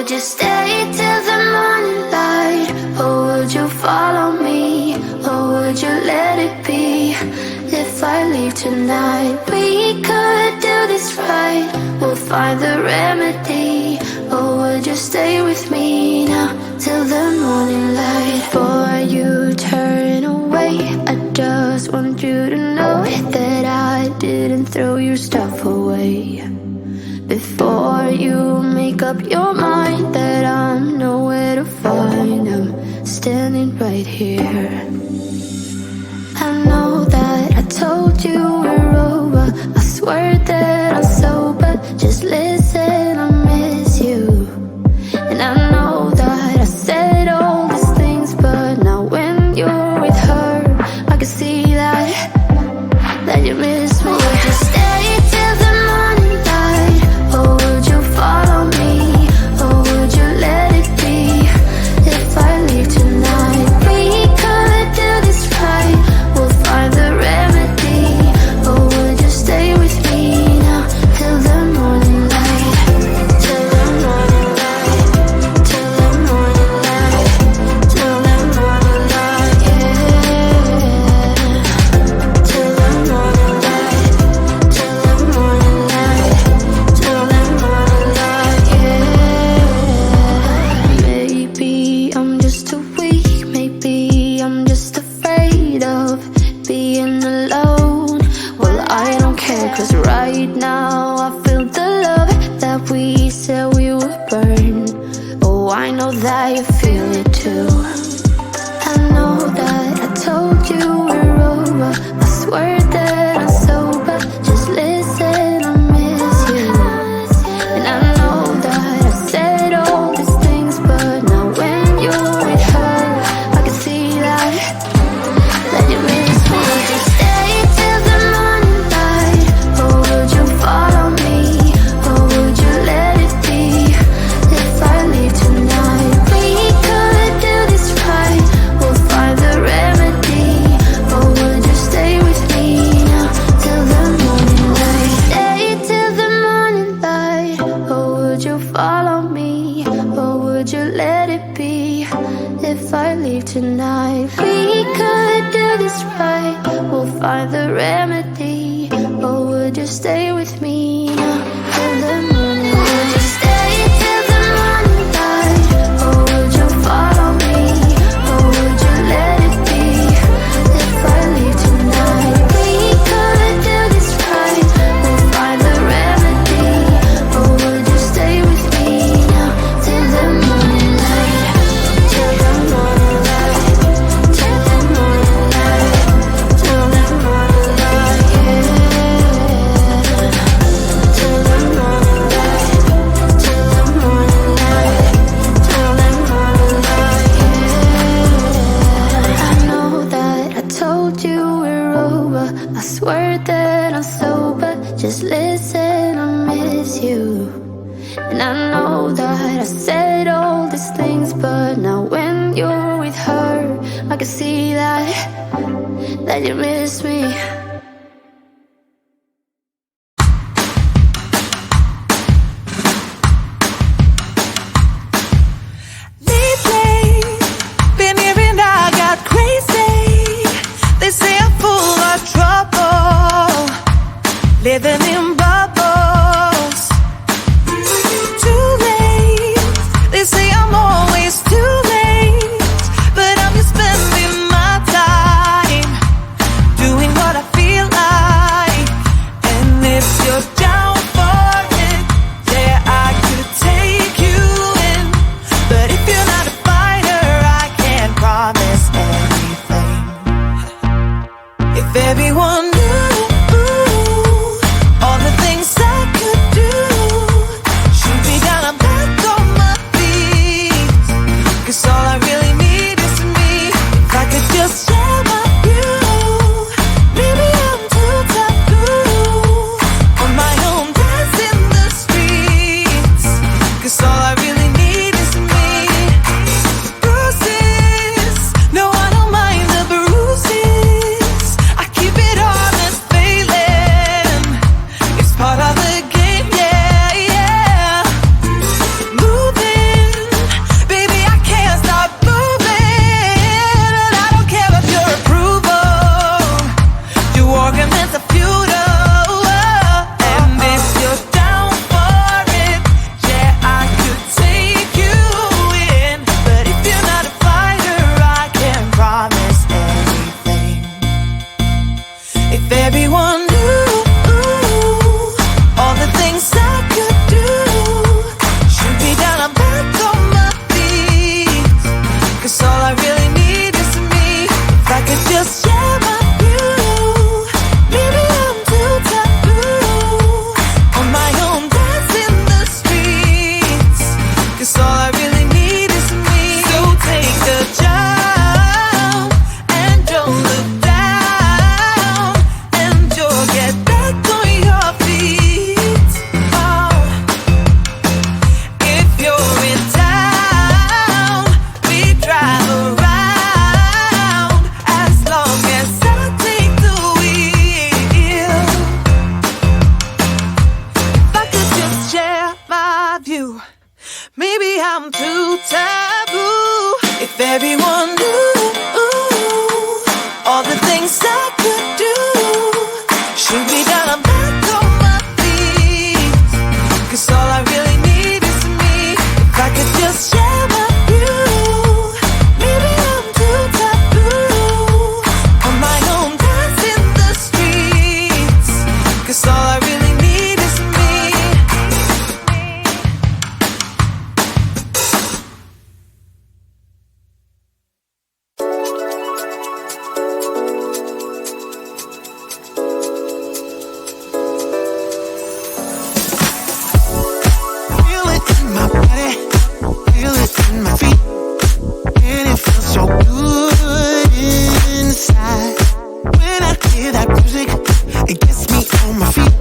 would you stay till the morning light? Or would you follow me? Or would you let it be? If I leave tonight, we could do this right. We'll find the remedy. Or would you stay with me now till the morning light? Before you turn away, I just want you to know that I didn't throw your stuff away. Before you make up your mind that I'm nowhere to find, I'm standing right here. I know that I told you we're over. I swear that I'm sober. Just listen, I miss you. And I know that I said all these things, but now when you're with her, I can see that you miss me. Would you stay till the morning light? Or would you follow me? Or would you let it be? If I leave tonight, we could do this right. We'll find the remedy. Or would you stay with me now till the morning light? Till the morning light. Till the morning light. Till the morning light, yeah. Till the morning light. Till the morning light. Till the morning light, yeah. Maybe I'm just too weak. Maybe I'm just afraid of being alone. Well, I don't care, 'cause right now I feel the love that we said we would burn. Oh, I know that you feel it too. I know that I told you we're over. I swear that I'm sober. Just listen, I miss you. And I know that I said all these things, but now when you're with her, I can see that you miss me. Would you stay till the morning light? Or would you follow me? Or would you let it be? If I leave tonight, we could do this right. We'll find the remedy. Or would you stay with me now till the morning light? Stay till the morning light. Or would you follow me? Or would you let it be? If I leave tonight, we could do this right. We'll find the remedy. Or would you stay with me now till the morning light? Would you stay till the morning light? Or would you follow me? Or would you let it be? If I leave tonight, we could do this right. We'll find the remedy. Or would you stay with me now till the morning light? Till the morning light. Till the morning light. Till the morning light, yeah. Till the morning light. Till the morning light. Till the morning light, yeah. I know that I told you we're over. I swear that I'm sober. Just listen, I miss you. And I know that I said all these things, but now when you're with her, I can see that you miss me. Lately, been hearing I got crazy. They say I'm full of trouble, living in bubbles. Too late, they say I'm always too late, but I'm just spending my time doing what I feel like. And if you're down for it, yeah, I could take you in. But if you're not a fighter, I can't promise anything. If everyone knew all the things I could do, shoot me down, I'm back on my feet. 'Cause all I really need is me. If I could just share my view, maybe I'm too taboo. On my own, dance in the streets. 'Cause all I really need is me. Bruises, no, I don't mind the bruises. I keep it honest everyone knew all the things I could do. Shoot me down, I'm back on my feet. 'Cause all I really need is me. If I could just share my view. Maybe I'm too taboo on my own, dance in the streets. 'Cause all I really need is me. Feel it in my body, feel it in my feet, and it feels so good inside. When I hear that music, it gets me on my feet.